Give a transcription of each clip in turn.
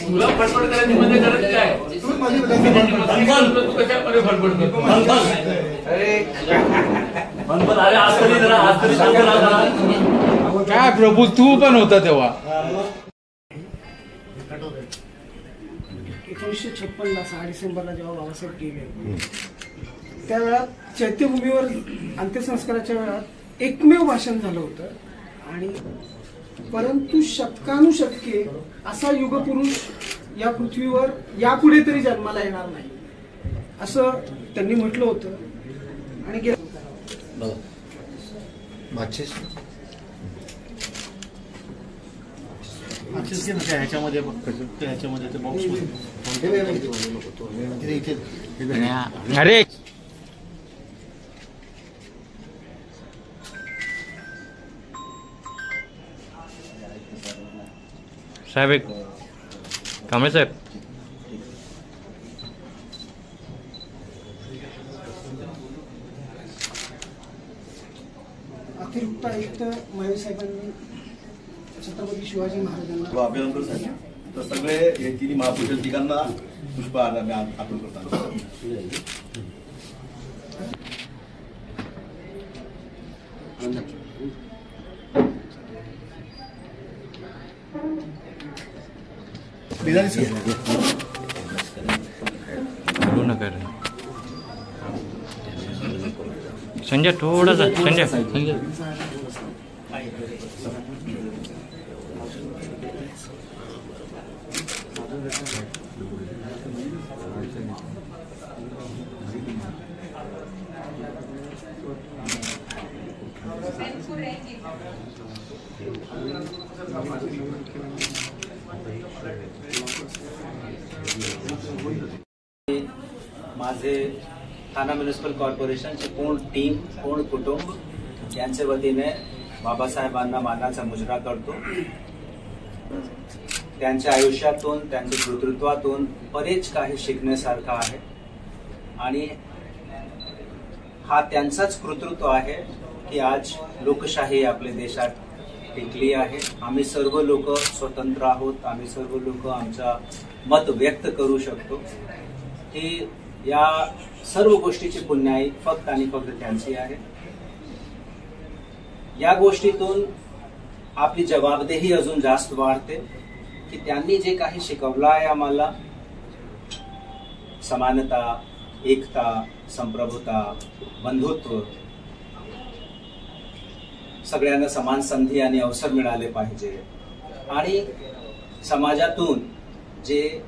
तुला फडफड करायची मध्ये करायचं काय? तू कशामध्ये फडफड करतो? अरे आज तरी जरा काय प्रभू तू पण होता तेव्हा. 1956ला 6 डिसेंबरला जेव्हा बाबासाहेब गेले त्यावेळात चैत्यभूमीवर अंत्यसंस्काराच्या वेळात एकमेव भाषण झालं होतं आणि परंतु शतकानुशतके असा युगपुरुष या पृथ्वीवर यापुढे तरी जन्माला येणार नाही असं त्यांनी म्हटलं होतं. आणि ह्याच्यामध्ये ह्याच्यामध्ये अरे साहेब एक कांबळे साहेब अतिरिक्त आयुक्त महेश साहेबांनी छत्रपती शिवाजी महाराजांना अभिनंदन साहेब तर सगळे हे तिन्ही महापुरुष तिघांना पुष्पहार आम्ही अर्पण करतो. संजय थोडासा संजय माझे ठाणा म्युनिसिपल कॉर्पोरेशनची पूर्ण टीम पूर्ण कुटुंब यांच्या वतीने बाबासाहेबांना मानाचा मुजरा करतो. त्यांच्या आयुष्यातून त्यांच्या कर्तृत्वातून बरेच काही शिकण्यासारखं आहे आणि हा त्यांचाच कर्तृत्व आहे की आज लोकशाही आपल्या देशात टिकली आहे. आम्ही सर्व लोक स्वतंत्र आहोत. आम्ही सर्व लोक आमचा मत व्यक्त करू शकतो. ही या सर्व गोष्टीची पुण्याई फक्त आणि फक्त त्यांची आहे. या गोष्टीतून आपली जबाबदेही अजून जास्त वाढते की त्यांनी जे काही शिकवलं आहे आम्हाला समानता, एकता, संप्रभुता, बंधुत्व, सगळ्यांना समान संधी आणि अवसर मिळाले पाहिजे आणि समाजातून जे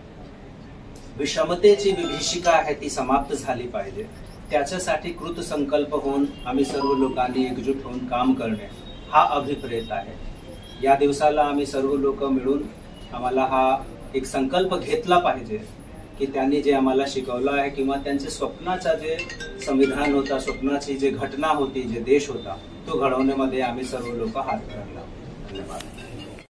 विषमतेची विभीषिका आहे ती समाप्त झाली पाहिजे. त्याच्यासाठी कृतसंकल्प होऊन आम्ही सर्व लोकांनी एकजूट होऊन काम करणे हा अभिप्रेत आहे. या दिवसाला आम्ही सर्व लोक मिळून आम्हाला हा एक संकल्प घेतला पाहिजे की त्यांनी जे आम्हाला शिकवलं आहे किंवा त्यांचे स्वप्नाचा जे संविधान होता, स्वप्नाची जे घटना होती, जे देश होता तो घडवण्यामध्ये आम्ही सर्व लोक हात धरला. धन्यवाद.